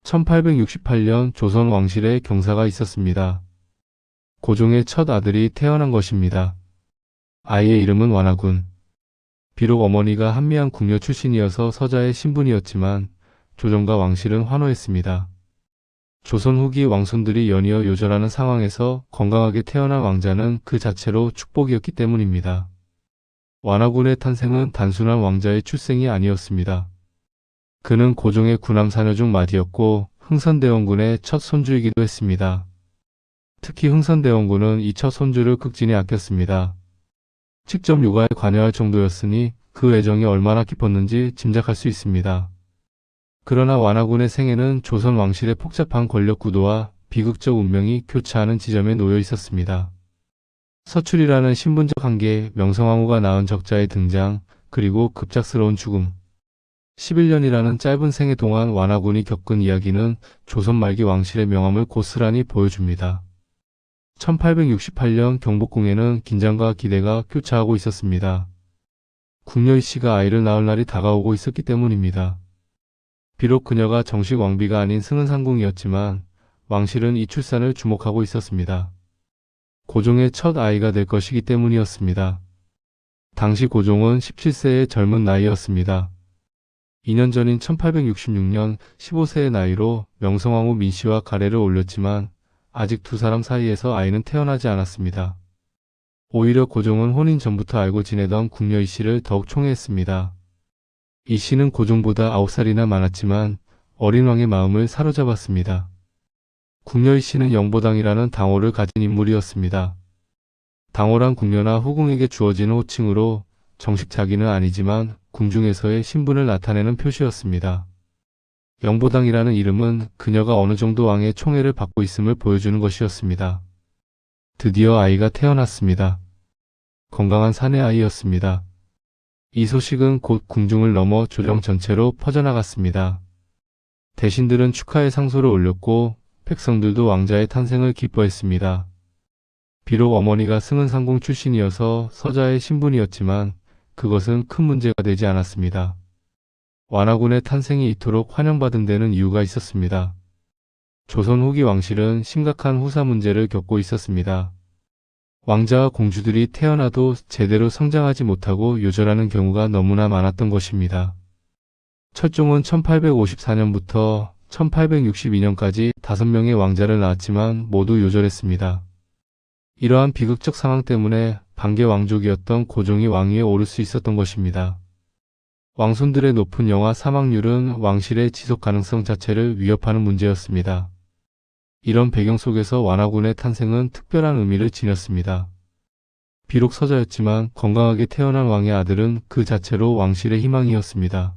1868년 조선 왕실에 경사가 있었습니다. 고종의 첫 아들이 태어난 것입니다. 아이의 이름은 완화군. 비록 어머니가 한미한 궁녀 출신이어서 서자의 신분이었지만 조정과 왕실은 환호했습니다. 조선 후기 왕손들이 연이어 요절하는 상황에서 건강하게 태어난 왕자는 그 자체로 축복이었기 때문입니다. 완화군의 탄생은 단순한 왕자의 출생이 아니었습니다. 그는 고종의 군함 사녀 중 맏이었고 흥선대원군의 첫 손주이기도 했습니다. 특히 흥선대원군은 이 첫 손주를 극진히 아꼈습니다. 직접 육아에 관여할 정도였으니 그 애정이 얼마나 깊었는지 짐작할 수 있습니다. 그러나 완화군의 생애는 조선 왕실의 복잡한 권력 구도와 비극적 운명이 교차하는 지점에 놓여 있었습니다. 서출이라는 신분적 한계, 명성황후가 낳은 적자의 등장, 그리고 급작스러운 죽음. 11년이라는 짧은 생애 동안 완화군이 겪은 이야기는 조선 말기 왕실의 명암을 고스란히 보여줍니다. 1868년 경복궁에는 긴장과 기대가 교차하고 있었습니다. 궁녀 이씨가 아이를 낳을 날이 다가오고 있었기 때문입니다. 비록 그녀가 정식 왕비가 아닌 승은상궁이었지만 왕실은 이 출산을 주목하고 있었습니다. 고종의 첫 아이가 될 것이기 때문이었습니다. 당시 고종은 17세의 젊은 나이였습니다. 2년 전인 1866년 15세의 나이로 명성황후 민씨와 가래를 올렸지만 아직 두 사람 사이에서 아이는 태어나지 않았습니다. 오히려 고종은 혼인 전부터 알고 지내던 궁녀 이씨를 더욱 총애했습니다. 이씨는 고종보다 9살이나 많았지만 어린 왕의 마음을 사로잡았습니다. 궁녀 이씨는 영보당이라는 당호를 가진 인물이었습니다. 당호란 궁녀나 후궁에게 주어지는 호칭으로 정식 자기는 아니지만 궁중에서의 신분을 나타내는 표시였습니다. 영보당이라는 이름은 그녀가 어느 정도 왕의 총애를 받고 있음을 보여주는 것이었습니다. 드디어 아이가 태어났습니다. 건강한 사내 아이였습니다. 이 소식은 곧 궁중을 넘어 조정 전체로 퍼져나갔습니다. 대신들은 축하의 상소를 올렸고 백성들도 왕자의 탄생을 기뻐했습니다. 비록 어머니가 승은상궁 출신이어서 서자의 신분이었지만 그것은 큰 문제가 되지 않았습니다. 완화군의 탄생이 이토록 환영받은 데는 이유가 있었습니다. 조선 후기 왕실은 심각한 후사 문제를 겪고 있었습니다. 왕자와 공주들이 태어나도 제대로 성장하지 못하고 요절하는 경우가 너무나 많았던 것입니다. 철종은 1854년부터 1862년까지 5명의 왕자를 낳았지만 모두 요절했습니다. 이러한 비극적 상황 때문에 반개 왕족이었던 고종이 왕위에 오를 수 있었던 것입니다. 왕손들의 높은 영아 사망률은 왕실의 지속 가능성 자체를 위협하는 문제였습니다. 이런 배경 속에서 완화군의 탄생은 특별한 의미를 지녔습니다. 비록 서자였지만 건강하게 태어난 왕의 아들은 그 자체로 왕실의 희망이었습니다.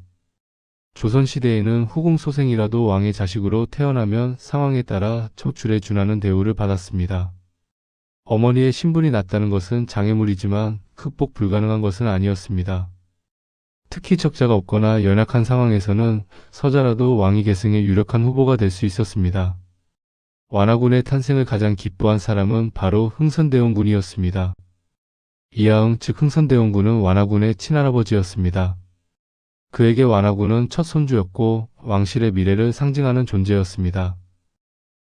조선시대에는 후궁소생이라도 왕의 자식으로 태어나면 상황에 따라 척출에 준하는 대우를 받았습니다. 어머니의 신분이 낮다는 것은 장애물이지만 극복 불가능한 것은 아니었습니다. 특히 적자가 없거나 연약한 상황에서는 서자라도 왕위 계승에 유력한 후보가 될 수 있었습니다. 완화군의 탄생을 가장 기뻐한 사람은 바로 흥선대원군이었습니다. 이하응 즉 흥선대원군은 완화군의 친할아버지였습니다. 그에게 완화군은 첫 손주였고 왕실의 미래를 상징하는 존재였습니다.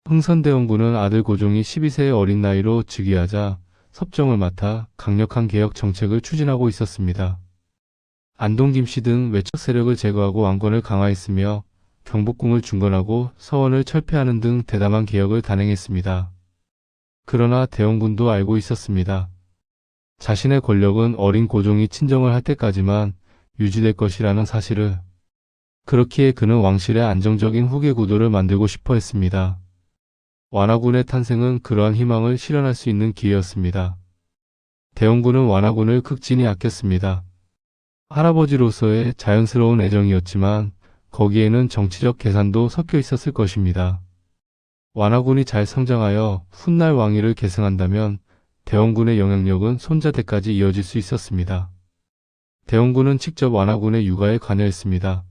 흥선대원군은 아들 고종이 12세의 어린 나이로 즉위하자 섭정을 맡아 강력한 개혁 정책을 추진하고 있었습니다. 안동 김씨 등 외척 세력을 제거하고 왕권을 강화했으며 경복궁을 중건하고 서원을 철폐하는 등 대담한 개혁을 단행했습니다. 그러나 대원군도 알고 있었습니다. 자신의 권력은 어린 고종이 친정을 할 때까지만 유지될 것이라는 사실을. 그렇기에 그는 왕실의 안정적인 후계 구도를 만들고 싶어 했습니다. 완화군의 탄생은 그러한 희망을 실현할 수 있는 기회였습니다. 대원군은 완화군을 극진히 아꼈습니다. 할아버지로서의 자연스러운 애정이었지만 거기에는 정치적 계산도 섞여 있었을 것입니다. 완화군이 잘 성장하여 훗날 왕위를 계승한다면 대원군의 영향력은 손자대까지 이어질 수 있었습니다. 대원군은 직접 완화군의 육아에 관여했습니다.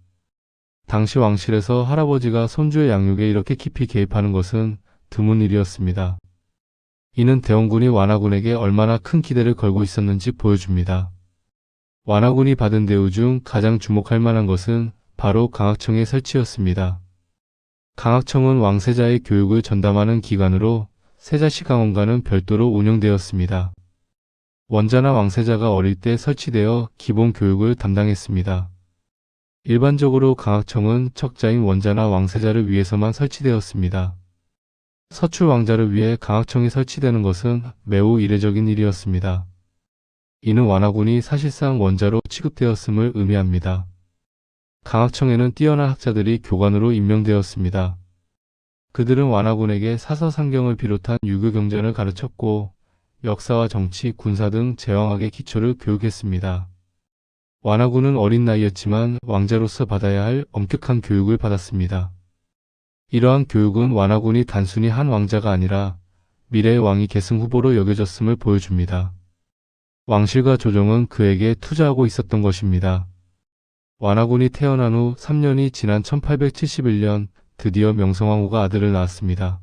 당시 왕실에서 할아버지가 손주의 양육에 이렇게 깊이 개입하는 것은 드문 일이었습니다. 이는 대원군이 완화군에게 얼마나 큰 기대를 걸고 있었는지 보여줍니다. 완화군이 받은 대우 중 가장 주목할 만한 것은 바로 강학청의 설치였습니다. 강학청은 왕세자의 교육을 전담하는 기관으로 세자시강원관은 별도로 운영되었습니다. 원자나 왕세자가 어릴 때 설치되어 기본 교육을 담당했습니다. 일반적으로 강학청은 척자인 원자나 왕세자를 위해서만 설치되었습니다. 서출 왕자를 위해 강학청이 설치되는 것은 매우 이례적인 일이었습니다. 이는 완화군이 사실상 원자로 취급되었음을 의미합니다. 강학청에는 뛰어난 학자들이 교관으로 임명되었습니다. 그들은 완화군에게 사서상경을 비롯한 유교 경전을 가르쳤고 역사와 정치, 군사 등 제왕학의 기초를 교육했습니다. 완화군은 어린 나이였지만 왕자로서 받아야 할 엄격한 교육을 받았습니다. 이러한 교육은 완화군이 단순히 한 왕자가 아니라 미래의 왕위 계승 후보로 여겨졌음을 보여줍니다. 왕실과 조정은 그에게 투자하고 있었던 것입니다. 완화군이 태어난 후 3년이 지난 1871년 드디어 명성황후가 아들을 낳았습니다.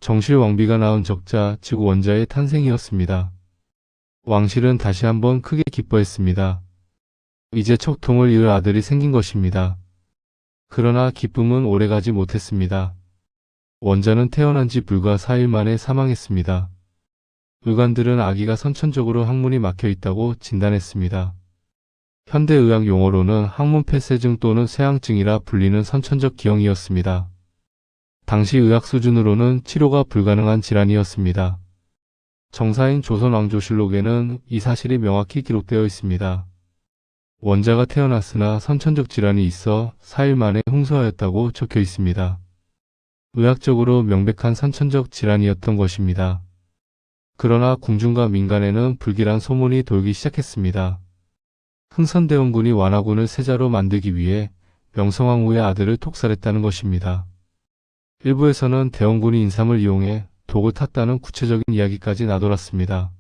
정실 왕비가 낳은 적자, 즉 원자의 탄생이었습니다. 왕실은 다시 한번 크게 기뻐했습니다. 이제 척통을 이을 아들이 생긴 것입니다. 그러나 기쁨은 오래가지 못했습니다. 원자는 태어난 지 불과 4일 만에 사망했습니다. 의관들은 아기가 선천적으로 항문이 막혀 있다고 진단했습니다. 현대의학 용어로는 항문 폐쇄증 또는 쇠항증이라 불리는 선천적 기형이었습니다. 당시 의학 수준으로는 치료가 불가능한 질환이었습니다. 정사인 조선왕조실록에는 이 사실이 명확히 기록되어 있습니다. 원자가 태어났으나 선천적 질환이 있어 4일 만에 흥소하였다고 적혀 있습니다. 의학적으로 명백한 선천적 질환이었던 것입니다. 그러나 궁중과 민간에는 불길한 소문이 돌기 시작했습니다. 흥선대원군이 완화군을 세자로 만들기 위해 명성황후의 아들을 독살했다는 것입니다. 일부에서는 대원군이 인삼을 이용해 독을 탔다는 구체적인 이야기까지 나돌았습니다.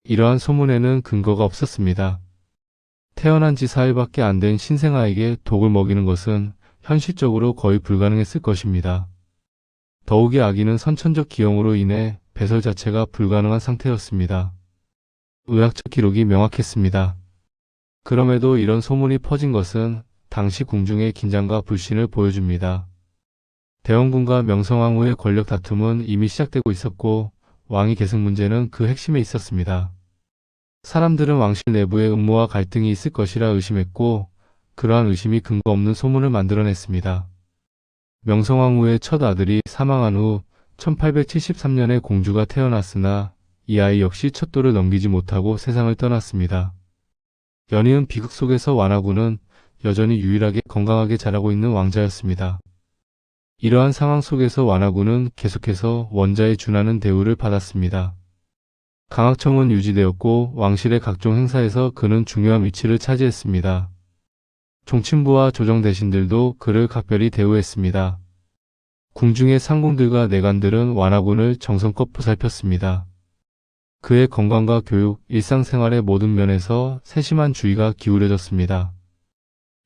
이러한 소문에는 근거가 없었습니다. 태어난 지 4일밖에 안 된 신생아에게 독을 먹이는 것은 현실적으로 거의 불가능했을 것입니다. 더욱이 아기는 선천적 기형으로 인해 배설 자체가 불가능한 상태였습니다. 의학적 기록이 명확했습니다. 그럼에도 이런 소문이 퍼진 것은 당시 궁중의 긴장과 불신을 보여줍니다. 대원군과 명성황후의 권력 다툼은 이미 시작되고 있었고 왕위 계승 문제는 그 핵심에 있었습니다. 사람들은 왕실 내부에 음모와 갈등이 있을 것이라 의심했고 그러한 의심이 근거 없는 소문을 만들어냈습니다. 명성황후의 첫 아들이 사망한 후 1873년에 공주가 태어났으나 이 아이 역시 첫 돌을 넘기지 못하고 세상을 떠났습니다. 연이은 비극 속에서 완화군은 여전히 유일하게 건강하게 자라고 있는 왕자였습니다. 이러한 상황 속에서 완화군은 계속해서 원자에 준하는 대우를 받았습니다. 강학청은 유지되었고 왕실의 각종 행사에서 그는 중요한 위치를 차지했습니다. 종친부와 조정 대신들도 그를 각별히 대우했습니다. 궁중의 상공들과 내관들은 완화군을 정성껏 보살폈습니다. 그의 건강과 교육, 일상생활의 모든 면에서 세심한 주의가 기울여졌습니다.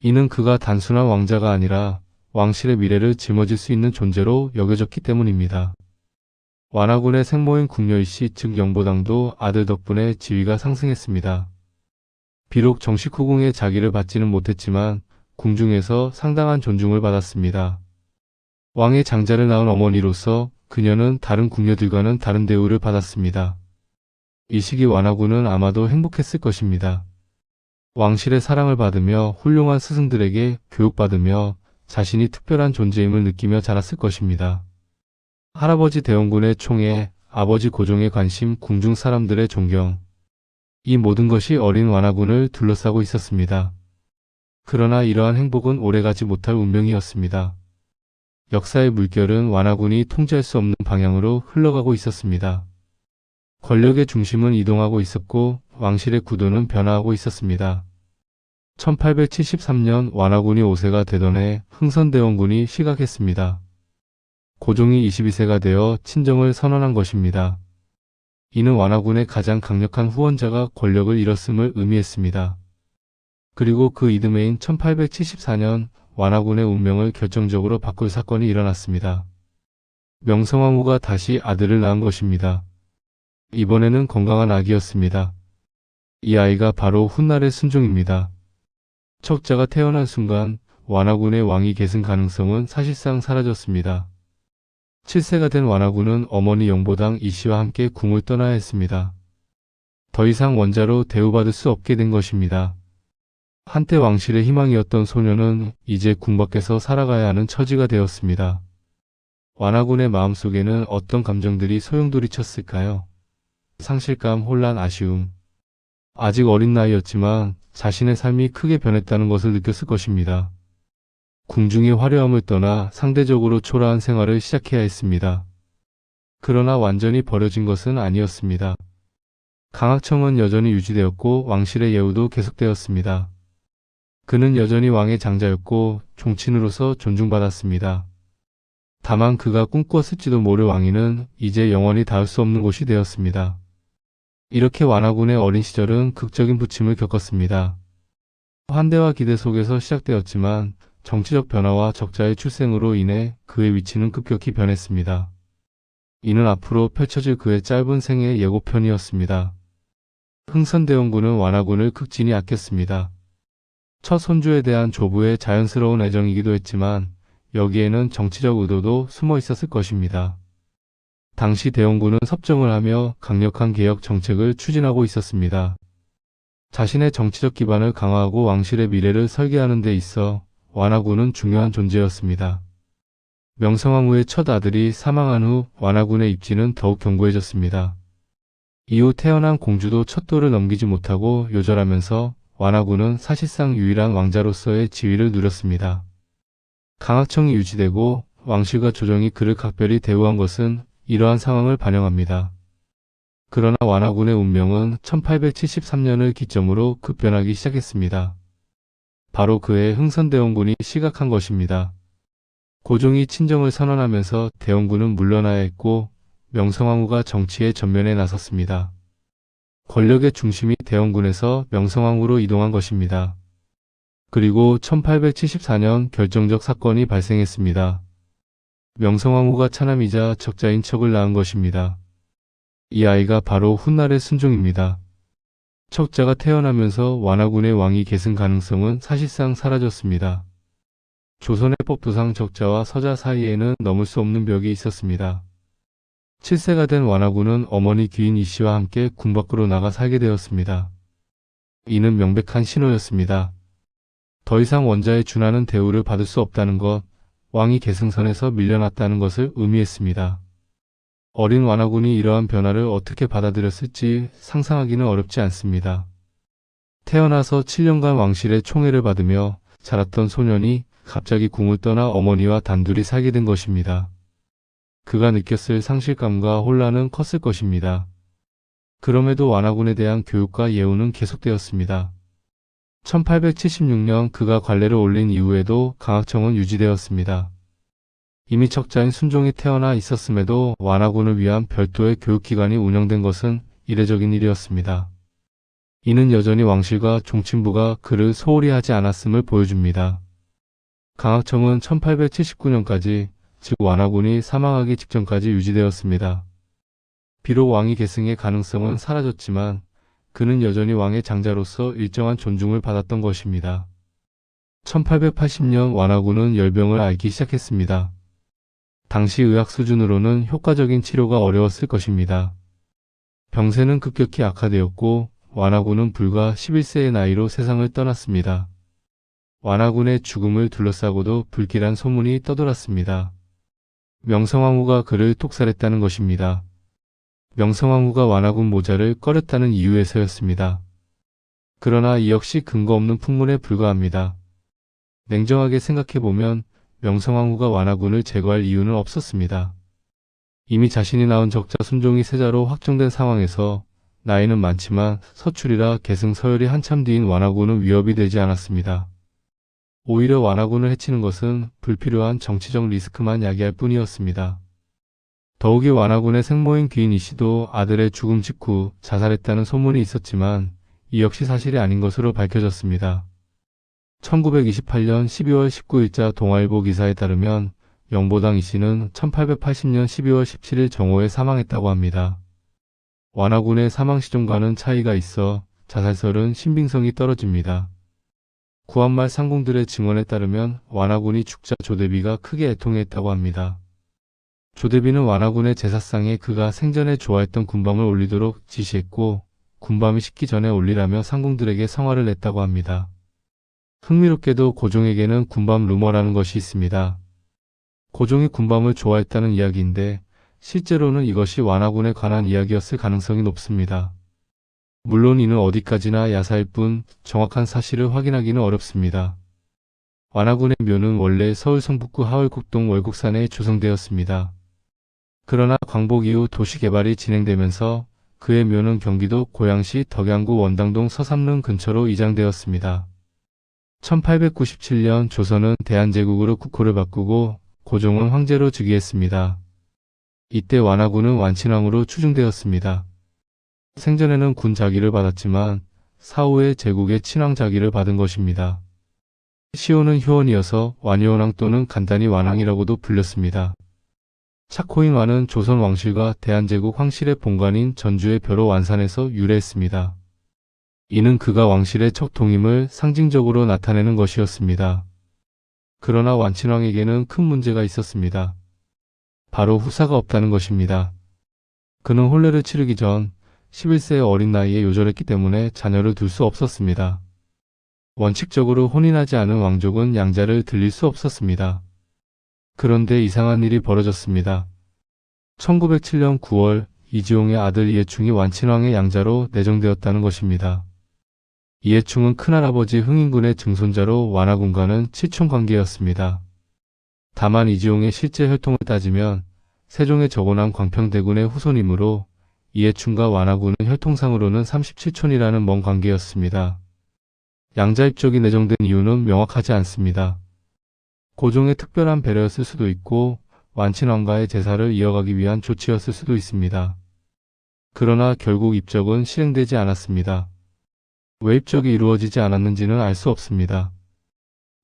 이는 그가 단순한 왕자가 아니라 왕실의 미래를 짊어질 수 있는 존재로 여겨졌기 때문입니다. 완화군의 생모인 궁여일씨 즉 영보당도 아들 덕분에 지위가 상승했습니다. 비록 정식 후궁의 자기를 받지는 못했지만 궁중에서 상당한 존중을 받았습니다. 왕의 장자를 낳은 어머니로서 그녀는 다른 궁녀들과는 다른 대우를 받았습니다. 이 시기 완화군은 아마도 행복했을 것입니다. 왕실의 사랑을 받으며 훌륭한 스승들에게 교육받으며 자신이 특별한 존재임을 느끼며 자랐을 것입니다. 할아버지 대원군의 총애, 아버지 고종의 관심, 궁중 사람들의 존경. 이 모든 것이 어린 완화군을 둘러싸고 있었습니다. 그러나 이러한 행복은 오래가지 못할 운명이었습니다. 역사의 물결은 완화군이 통제할 수 없는 방향으로 흘러가고 있었습니다. 권력의 중심은 이동하고 있었고 왕실의 구도는 변화하고 있었습니다. 1873년 완화군이 5세가 되던 해 흥선대원군이 시각했습니다. 고종이 22세가 되어 친정을 선언한 것입니다. 이는 완화군의 가장 강력한 후원자가 권력을 잃었음을 의미했습니다. 그리고 그 이듬해인 1874년 완화군의 운명을 결정적으로 바꿀 사건이 일어났습니다. 명성황후가 다시 아들을 낳은 것입니다. 이번에는 건강한 아기였습니다. 이 아이가 바로 훗날의 순종입니다. 척자가 태어난 순간 완화군의 왕위 계승 가능성은 사실상 사라졌습니다. 7세가 된 완화군은 어머니 영보당 이씨와 함께 궁을 떠나야 했습니다. 더 이상 원자로 대우받을 수 없게 된 것입니다. 한때 왕실의 희망이었던 소녀는 이제 궁 밖에서 살아가야 하는 처지가 되었습니다. 완화군의 마음속에는 어떤 감정들이 소용돌이쳤을까요? 상실감, 혼란, 아쉬움. 아직 어린 나이였지만 자신의 삶이 크게 변했다는 것을 느꼈을 것입니다. 궁중의 화려함을 떠나 상대적으로 초라한 생활을 시작해야 했습니다. 그러나 완전히 버려진 것은 아니었습니다. 강학청은 여전히 유지되었고 왕실의 예우도 계속되었습니다. 그는 여전히 왕의 장자였고 종친으로서 존중받았습니다. 다만 그가 꿈꾸었을지도 모를 왕위는 이제 영원히 닿을 수 없는 곳이 되었습니다. 이렇게 완화군의 어린 시절은 극적인 부침을 겪었습니다. 환대와 기대 속에서 시작되었지만 정치적 변화와 적자의 출생으로 인해 그의 위치는 급격히 변했습니다. 이는 앞으로 펼쳐질 그의 짧은 생애의 예고편이었습니다. 흥선대원군은 완화군을 극진히 아꼈습니다. 첫 손주에 대한 조부의 자연스러운 애정이기도 했지만 여기에는 정치적 의도도 숨어 있었을 것입니다. 당시 대원군은 섭정을 하며 강력한 개혁 정책을 추진하고 있었습니다. 자신의 정치적 기반을 강화하고 왕실의 미래를 설계하는 데 있어 완화군은 중요한 존재였습니다. 명성황후의 첫 아들이 사망한 후 완화군의 입지는 더욱 견고해졌습니다. 이후 태어난 공주도 첫 돌을 넘기지 못하고 요절하면서 완화군은 사실상 유일한 왕자로서의 지위를 누렸습니다. 강학청이 유지되고 왕실과 조정이 그를 각별히 대우한 것은 이러한 상황을 반영합니다. 그러나 완화군의 운명은 1873년을 기점으로 급변하기 시작했습니다. 바로 그의 흥선대원군이 시각한 것입니다. 고종이 친정을 선언하면서 대원군은 물러나야 했고 명성황후가 정치의 전면에 나섰습니다. 권력의 중심이 대원군에서 명성황후로 이동한 것입니다. 그리고 1874년 결정적 사건이 발생했습니다. 명성황후가 차남이자 적자인 척을 낳은 것입니다. 이 아이가 바로 훗날의 순종입니다. 척자가 태어나면서 완화군의 왕위 계승 가능성은 사실상 사라졌습니다. 조선의 법도상 적자와 서자 사이에는 넘을 수 없는 벽이 있었습니다. 7세가 된 완화군은 어머니 귀인 이씨와 함께 궁 밖으로 나가 살게 되었습니다. 이는 명백한 신호였습니다. 더 이상 원자에 준하는 대우를 받을 수 없다는 것, 왕위 계승선에서 밀려났다는 것을 의미했습니다. 어린 완화군이 이러한 변화를 어떻게 받아들였을지 상상하기는 어렵지 않습니다. 태어나서 7년간 왕실의 총애를 받으며 자랐던 소년이 갑자기 궁을 떠나 어머니와 단둘이 살게 된 것입니다. 그가 느꼈을 상실감과 혼란은 컸을 것입니다. 그럼에도 완화군에 대한 교육과 예우는 계속되었습니다. 1876년 그가 관례를 올린 이후에도 강학청은 유지되었습니다. 이미 척자인 순종이 태어나 있었음에도 완화군을 위한 별도의 교육기관이 운영된 것은 이례적인 일이었습니다. 이는 여전히 왕실과 종친부가 그를 소홀히 하지 않았음을 보여줍니다. 강학청은 1879년까지, 즉 완화군이 사망하기 직전까지 유지되었습니다. 비록 왕위 계승의 가능성은 사라졌지만 그는 여전히 왕의 장자로서 일정한 존중을 받았던 것입니다. 1880년 완화군은 열병을 앓기 시작했습니다. 당시 의학 수준으로는 효과적인 치료가 어려웠을 것입니다. 병세는 급격히 악화되었고 완화군은 불과 11세의 나이로 세상을 떠났습니다. 완화군의 죽음을 둘러싸고도 불길한 소문이 떠돌았습니다. 명성황후가 그를 독살했다는 것입니다. 명성황후가 완화군 모자를 꺼렸다는 이유에서였습니다. 그러나 이 역시 근거 없는 풍문에 불과합니다. 냉정하게 생각해보면 명성황후가 완화군을 제거할 이유는 없었습니다. 이미 자신이 낳은 적자 순종이 세자로 확정된 상황에서 나이는 많지만 서출이라 계승 서열이 한참 뒤인 완화군은 위협이 되지 않았습니다. 오히려 완화군을 해치는 것은 불필요한 정치적 리스크만 야기할 뿐이었습니다. 더욱이 완화군의 생모인 귀인 이씨도 아들의 죽음 직후 자살했다는 소문이 있었지만 이 역시 사실이 아닌 것으로 밝혀졌습니다. 1928년 12월 19일자 동아일보 기사에 따르면 영보당 이씨는 1880년 12월 17일 정오에 사망했다고 합니다. 완화군의 사망 시점과는 차이가 있어 자살설은 신빙성이 떨어집니다. 구한말 상궁들의 증언에 따르면 완화군이 죽자 조대비가 크게 애통해했다고 합니다. 조대비는 완화군의 제사상에 그가 생전에 좋아했던 군밤을 올리도록 지시했고 군밤이 식기 전에 올리라며 상궁들에게 성화를 냈다고 합니다. 흥미롭게도 고종에게는 군밤 루머라는 것이 있습니다. 고종이 군밤을 좋아했다는 이야기인데 실제로는 이것이 완화군에 관한 이야기였을 가능성이 높습니다. 물론 이는 어디까지나 야사일 뿐 정확한 사실을 확인하기는 어렵습니다. 완화군의 묘는 원래 서울 성북구 하월곡동 월곡산에 조성되었습니다. 그러나 광복 이후 도시개발이 진행되면서 그의 묘는 경기도 고양시 덕양구 원당동 서삼릉 근처로 이장되었습니다. 1897년 조선은 대한제국으로 국호를 바꾸고 고종은 황제로 즉위했습니다. 이때 완화군은 완친왕으로 추중되었습니다. 생전에는 군 자기를 받았지만 사후에 제국의 친왕 자기를 받은 것입니다. 시호는 효원이어서 완효원왕 또는 간단히 완왕이라고도 불렸습니다. 착호인 완은 조선 왕실과 대한제국 황실의 본관인 전주의 벼로 완산에서 유래했습니다. 이는 그가 왕실의 첫 동임을 상징적으로 나타내는 것이었습니다. 그러나 완친왕에게는 큰 문제가 있었습니다. 바로 후사가 없다는 것입니다. 그는 혼례를 치르기 전 11세의 어린 나이에 요절했기 때문에 자녀를 둘 수 없었습니다. 원칙적으로 혼인하지 않은 왕족은 양자를 들릴 수 없었습니다. 그런데 이상한 일이 벌어졌습니다. 1907년 9월 이지용의 아들 이해충이 완친왕의 양자로 내정되었다는 것입니다. 이해충은 큰할아버지 흥인군의 증손자로 완화군과는 칠촌관계였습니다. 다만 이지용의 실제 혈통을 따지면 세종의 저고남 광평대군의 후손이므로 이해충과 완화군은 혈통상으로는 37촌이라는 먼 관계였습니다. 양자 입적이 내정된 이유는 명확하지 않습니다. 고종의 특별한 배려였을 수도 있고 완친왕가의 제사를 이어가기 위한 조치였을 수도 있습니다. 그러나 결국 입적은 실행되지 않았습니다. 왜 입적이 이루어지지 않았는지는 알 수 없습니다.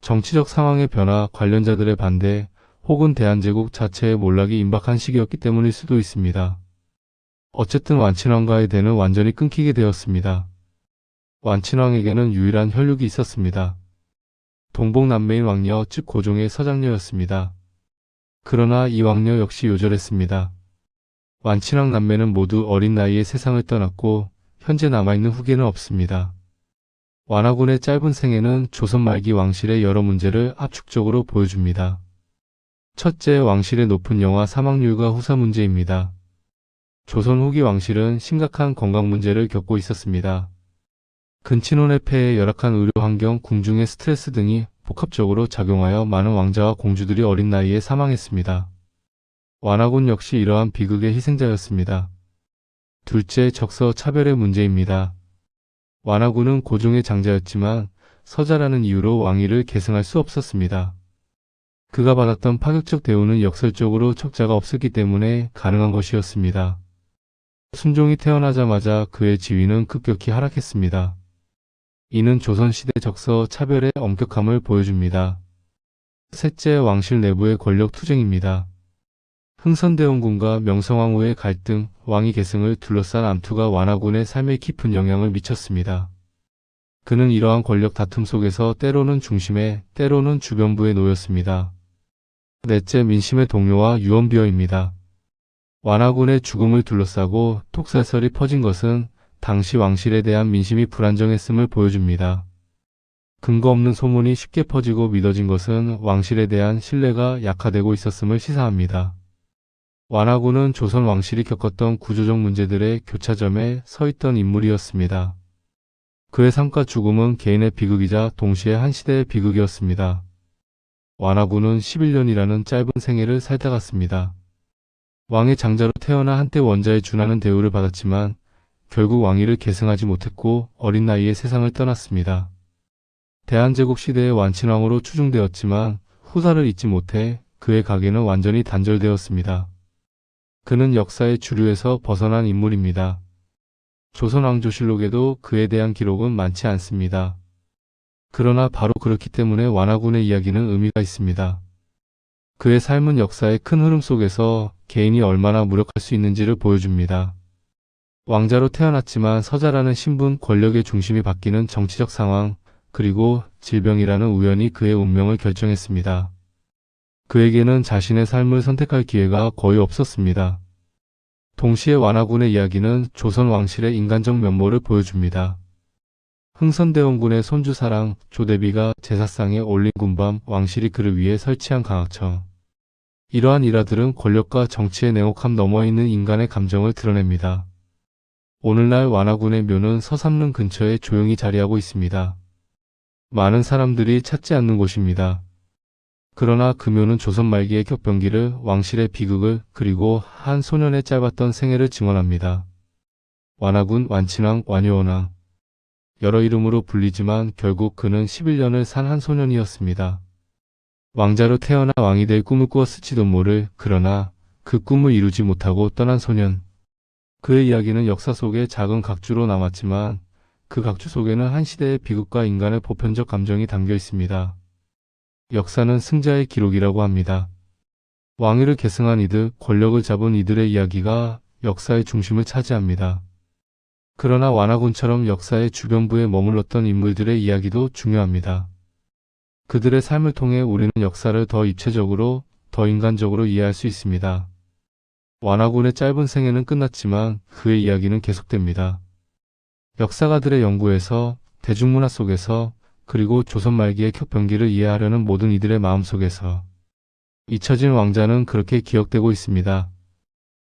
정치적 상황의 변화, 관련자들의 반대, 혹은 대한제국 자체의 몰락이 임박한 시기였기 때문일 수도 있습니다. 어쨌든 완친왕과의 대는 완전히 끊기게 되었습니다. 완친왕에게는 유일한 혈육이 있었습니다. 동복남매인 왕녀, 즉 고종의 서장녀였습니다. 그러나 이 왕녀 역시 요절했습니다. 완친왕 남매는 모두 어린 나이에 세상을 떠났고 현재 남아있는 후계는 없습니다. 완화군의 짧은 생애는 조선 말기 왕실의 여러 문제를 압축적으로 보여줍니다. 첫째, 왕실의 높은 영아 사망률과 후사 문제입니다. 조선 후기 왕실은 심각한 건강 문제를 겪고 있었습니다. 근친혼의 폐해, 열악한 의료 환경, 궁중의 스트레스 등이 복합적으로 작용하여 많은 왕자와 공주들이 어린 나이에 사망했습니다. 완화군 역시 이러한 비극의 희생자였습니다. 둘째, 적서 차별의 문제입니다. 완화군은 고종의 장자였지만 서자라는 이유로 왕위를 계승할 수 없었습니다. 그가 받았던 파격적 대우는 역설적으로 척자가 없었기 때문에 가능한 것이었습니다. 순종이 태어나자마자 그의 지위는 급격히 하락했습니다. 이는 조선시대 적서 차별의 엄격함을 보여줍니다. 셋째, 왕실 내부의 권력 투쟁입니다. 흥선대원군과 명성황후의 갈등, 왕위 계승을 둘러싼 암투가 완화군의 삶에 깊은 영향을 미쳤습니다. 그는 이러한 권력 다툼 속에서 때로는 중심에, 때로는 주변부에 놓였습니다. 넷째, 민심의 동요와 유언비어입니다. 완화군의 죽음을 둘러싸고 독살설이 퍼진 것은 당시 왕실에 대한 민심이 불안정했음을 보여줍니다. 근거 없는 소문이 쉽게 퍼지고 믿어진 것은 왕실에 대한 신뢰가 약화되고 있었음을 시사합니다. 완화군은 조선 왕실이 겪었던 구조적 문제들의 교차점에 서 있던 인물이었습니다. 그의 삶과 죽음은 개인의 비극이자 동시에 한 시대의 비극이었습니다. 완화군은 11년이라는 짧은 생애를 살다갔습니다. 왕의 장자로 태어나 한때 원자에 준하는 대우를 받았지만 결국 왕위를 계승하지 못했고 어린 나이에 세상을 떠났습니다. 대한제국 시대의 완친왕으로 추중되었지만 후사를 잇지 못해 그의 가계는 완전히 단절되었습니다. 그는 역사의 주류에서 벗어난 인물입니다. 조선왕조실록에도 그에 대한 기록은 많지 않습니다. 그러나 바로 그렇기 때문에 완화군의 이야기는 의미가 있습니다. 그의 삶은 역사의 큰 흐름 속에서 개인이 얼마나 무력할 수 있는지를 보여줍니다. 왕자로 태어났지만 서자라는 신분, 권력의 중심이 바뀌는 정치적 상황, 그리고 질병이라는 우연이 그의 운명을 결정했습니다. 그에게는 자신의 삶을 선택할 기회가 거의 없었습니다. 동시에 완화군의 이야기는 조선 왕실의 인간적 면모를 보여줍니다. 흥선대원군의 손주사랑 조대비가 제사상에 올린 군밤, 왕실이 그를 위해 설치한 강학청. 이러한 일화들은 권력과 정치의 냉혹함 너머에 있는 인간의 감정을 드러냅니다. 오늘날 완화군의 묘는 서삼릉 근처에 조용히 자리하고 있습니다. 많은 사람들이 찾지 않는 곳입니다. 그러나 그 묘는 조선 말기의 격변기를, 왕실의 비극을, 그리고 한 소년의 짧았던 생애를 증언합니다. 완화군, 완친왕, 완효원왕. 여러 이름으로 불리지만 결국 그는 11년을 산 한 소년이었습니다. 왕자로 태어나 왕이 될 꿈을 꾸었을지도 모를, 그러나 그 꿈을 이루지 못하고 떠난 소년. 그의 이야기는 역사 속에 작은 각주로 남았지만 그 각주 속에는 한 시대의 비극과 인간의 보편적 감정이 담겨 있습니다. 역사는 승자의 기록이라고 합니다. 왕위를 계승한 이들, 권력을 잡은 이들의 이야기가 역사의 중심을 차지합니다. 그러나 완화군처럼 역사의 주변부에 머물렀던 인물들의 이야기도 중요합니다. 그들의 삶을 통해 우리는 역사를 더 입체적으로, 더 인간적으로 이해할 수 있습니다. 완화군의 짧은 생애는 끝났지만 그의 이야기는 계속됩니다. 역사가들의 연구에서, 대중문화 속에서, 그리고 조선 말기의 격변기를 이해하려는 모든 이들의 마음속에서 잊혀진 왕자는 그렇게 기억되고 있습니다.